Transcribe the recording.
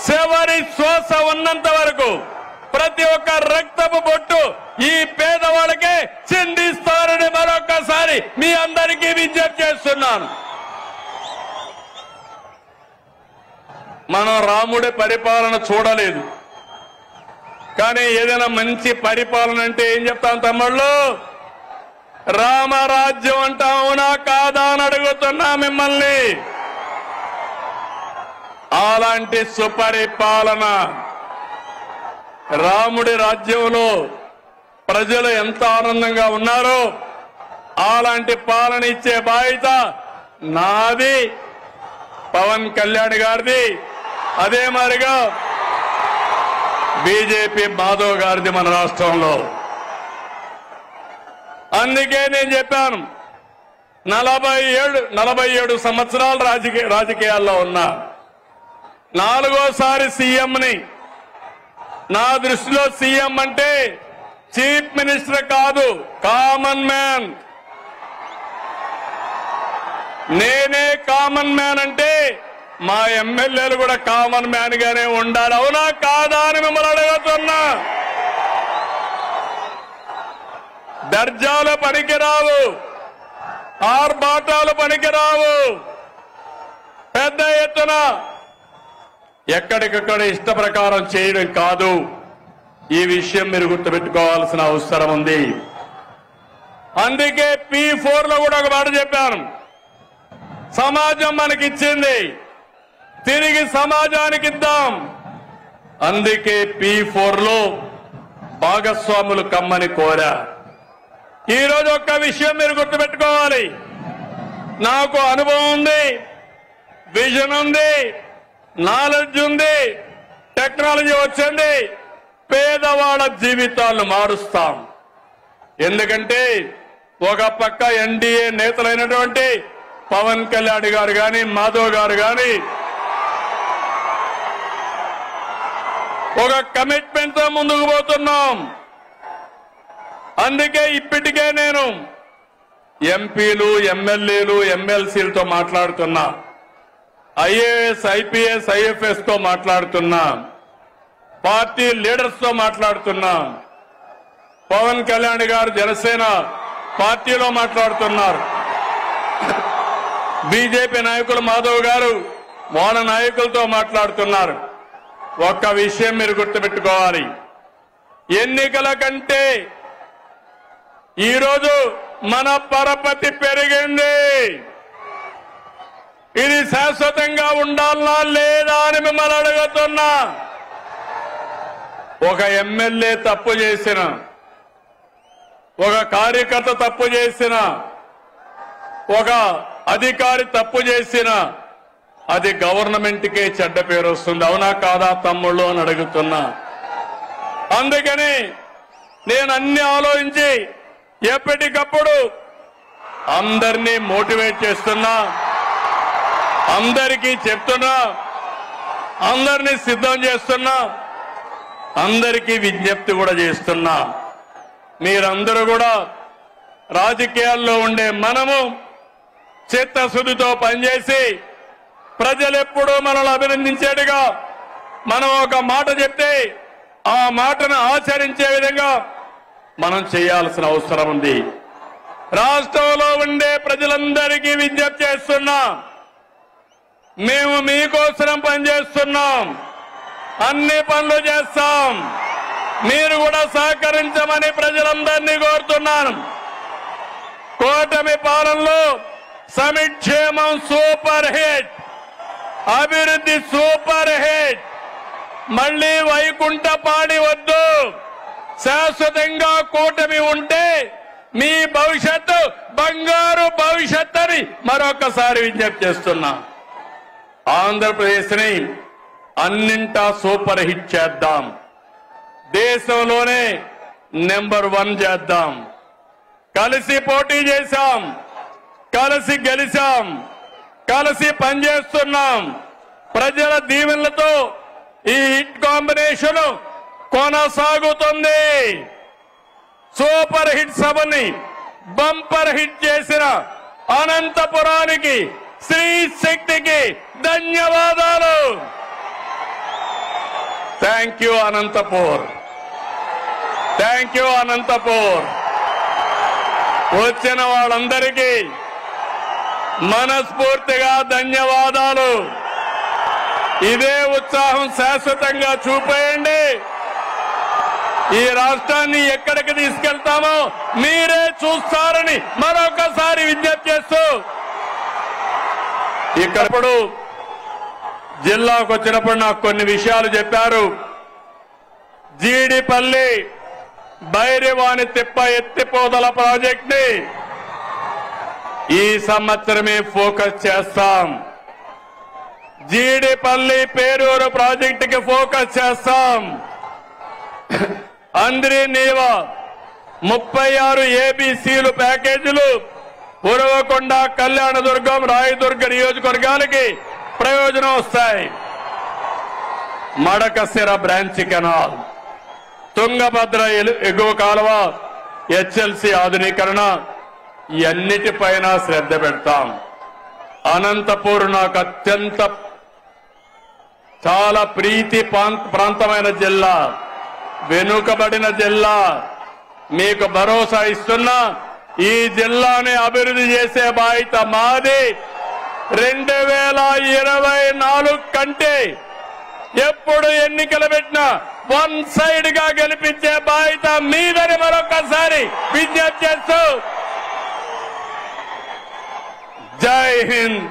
చివరి శ్వాస ఉన్నంత వరకు ప్రతి ఒక్క రక్తపు బొట్టు ఈ పేదవాళ్ళకే చిందిస్తారని మరొకసారి మీ అందరికీ విజ్ఞప్తి చేస్తున్నాను. మనం రాముడి పరిపాలన చూడలేదు, కానీ ఏదైనా మంచి పరిపాలన అంటే ఏం చెప్తాం తమ్ముళ్ళు? రామరాజ్యం అంటా అవునా కాదా అని అడుగుతున్నా మిమ్మల్ని. అలాంటి సుపరిపాలన రాముడి రాజ్యంలో ప్రజలు ఎంత ఆనందంగా ఉన్నారో అలాంటి పాలన ఇచ్చే బాధ్యత నాది, పవన్ కళ్యాణ్ గారిది, అదే మాదిరిగా బీజేపీ మాధవ్ గారిది మన రాష్ట్రంలో. అందుకే నేను చెప్పాను, 47 సంవత్సరాలు రాజకీయాల్లో ఉన్నా, 4వ సీఎంని. నా దృష్టిలో సీఎం అంటే చీఫ్ మినిస్టర్ కాదు, కామన్ మ్యాన్. నేనే కామన్ మ్యాన్ అంటే మా ఎమ్మెల్యేలు కూడా కామన్ మ్యాన్ గానే ఉండాలి. అవునా కాదా అని మిమ్మల్ని అడుగుతున్నా. దర్జాలు పనికిరావు, ఆర్భాటాలు పనికిరావు. పెద్ద ఎత్తున ఎక్కడికక్కడ ఇష్ట ప్రకారం చేయడం కాదు. ఈ విషయం మీరు గుర్తుపెట్టుకోవాల్సిన అవసరం ఉంది. అందుకే P4 లో కూడా ఒక మాట చెప్పాను, సమాజం మనకిచ్చింది, తిరిగి సమాజానికి ఇద్దాం. అందుకే P4 లో భాగస్వాములు కమ్మని కోరా. ఈరోజు ఒక్క విషయం మీరు గుర్తుపెట్టుకోవాలి, నాకు అనుభవం ఉంది, విజన్ ఉంది, నాలెడ్జ్ ఉంది, టెక్నాలజీ వచ్చింది. పేదవాళ్ళ జీవితాలను మారుస్తాం. ఎందుకంటే ఒక పక్క ఎన్డీఏ నేతలైనటువంటి పవన్ కళ్యాణ్ గారు గాని, మాధవ్ గారు గాని ఒక కమిట్మెంట్ తో ముందుకు పోతున్నాం. అందుకే ఇప్పటికే నేను ఎంపీలు, ఎమ్మెల్యేలు, ఎమ్మెల్సీలతో మాట్లాడుతున్నా, ఐఏఎస్, ఐపీఎస్, ఐఎఫ్ఎస్ తో మాట్లాడుతున్నా, పార్టీ లీడర్స్ తో మాట్లాడుతున్నా. పవన్ కళ్యాణ్ గారు జనసేన పార్టీలో మాట్లాడుతున్నారు, బీజేపీ నాయకులు మాధవ్ గారు వాళ్ళ నాయకులతో మాట్లాడుతున్నారు. ఒక్క విషయం మీరు గుర్తుపెట్టుకోవాలి, ఎన్నికల కంటే ఈరోజు మన పరపతి పెరిగింది. ఇది శాశ్వతంగా ఉండాలా లేదా అని మిమ్మల్ని అడుగుతున్నా. ఒక ఎమ్మెల్యే తప్పు చేసిన, ఒక కార్యకర్త తప్పు చేసిన, ఒక అధికారి తప్పు చేసిన అది గవర్నమెంట్కే చెడ్డ పేరు వస్తుంది. అవునా కాదా తమ్ముళ్ళు అని అడుగుతున్నా. అందుకని నేను అన్ని ఆలోచించి ఎప్పటికప్పుడు అందరినీ మోటివేట్ చేస్తున్నా, అందరికీ చెప్తున్నా, అందరినీ సిద్ధం చేస్తున్నా, అందరికీ విజ్ఞప్తి కూడా చేస్తున్నా. మీరందరూ కూడా రాజకీయాల్లో ఉండే మనము చిత్తశుద్ధితో పనిచేసి ప్రజలు ఎప్పుడూ మనల్ని అభినందించేట్టుగా మనం ఒక మాట చెప్తే ఆ మాటను ఆచరించే విధంగా మనం చేయాల్సిన అవసరం ఉంది. రాష్ట్రంలో ఉండే ప్రజలందరికీ విజ్ఞప్తి చేస్తున్నా, మేము మీకోసం పనిచేస్తున్నాం, అన్ని పనులు చేస్తాం, మీరు కూడా సహకరించమని ప్రజలందరినీ కోరుతున్నాను. కూటమి పాలనలో సంక్షేమం సూపర్ హిట్, అభివృద్ధి సూపర్ హిట్. మళ్లీ వైకుంఠపాడి వద్దు, శాశ్వతంగా కూటమి ఉంటే మీ భవిష్యత్తు బంగారు భవిష్యత్తు అని మరొకసారి విజ్ఞప్తి చేస్తున్నా. ఆంధ్రప్రదేశ్ ని అన్నింటా సూపర్ హిట్ చేద్దాం, దేశంలోనే నెంబర్ 1 చేద్దాం. కలిసి పోటీ చేశాం, కలిసి గెలిచాం, కలిసి పనిచేస్తున్నాం. ప్రజల దీవెనలతో ఈ హిట్ కాంబినేషన్ కొనసాగుతుంది. సూపర్ హిట్ సభని బంపర్ హిట్ చేసిన అనంతపురానికి, శ్రీ శక్తికి ధన్యవాదాలు. Thank you Anantapur, thank you Anantapur. వచ్చిన వాళ్ళందరికీ మనస్ఫూర్తిగా ధన్యవాదాలు. ఇదే ఉత్సాహం శాశ్వతంగా చూపేయండి. ఈ రాష్ట్రాన్ని ఎక్కడికి తీసుకెళ్తామో మీరే చూస్తారని మరొకసారి విజ్ఞప్తి చేస్తూ, ఇక్కడ జిల్లాకు వచ్చినప్పుడు నాకు కొన్ని విషయాలు చెప్పారు. జీడిపల్లి బైరివాణి తిప్ప ఎత్తిపోతల ప్రాజెక్ట్ ని ఈ సంవత్సరమే ఫోకస్ చేస్తాం. జీడిపల్లి పేరూరు ప్రాజెక్టుకి ఫోకస్ చేస్తాం. అంద్రి నీవా 36 ఏబీసీలు ప్యాకేజీలు ఉరవకొండ, కళ్యాణదుర్గం, రాయదుర్గ నియోజకవర్గాలకి ప్రయోజనం వస్తాయి. మడకశిర బ్రాంచ్ కెనాల్, తుంగభద్ర ఎగువ కాలువ, హెచ్ఎల్సి ఆధునీకరణ, ఇవన్నిటిపైన శ్రద్ధ పెడతాం. అనంతపూర్ నాకు అత్యంత చాలా ప్రీతి ప్రాంతమైన జిల్లా, వెనుకబడిన జిల్లా. మీకు భరోసా ఇస్తున్నా, ఈ జిల్లాని అభివృద్ధి చేసే బాధ్యత మాది. 2024 కంటే ఎప్పుడు ఎన్నికలు పెట్టినా వన్ సైడ్ గా గెలిపించే బాధ్యత మీదని మరొకసారి విజ్ఞప్తి చేస్తూ, జై హింద్.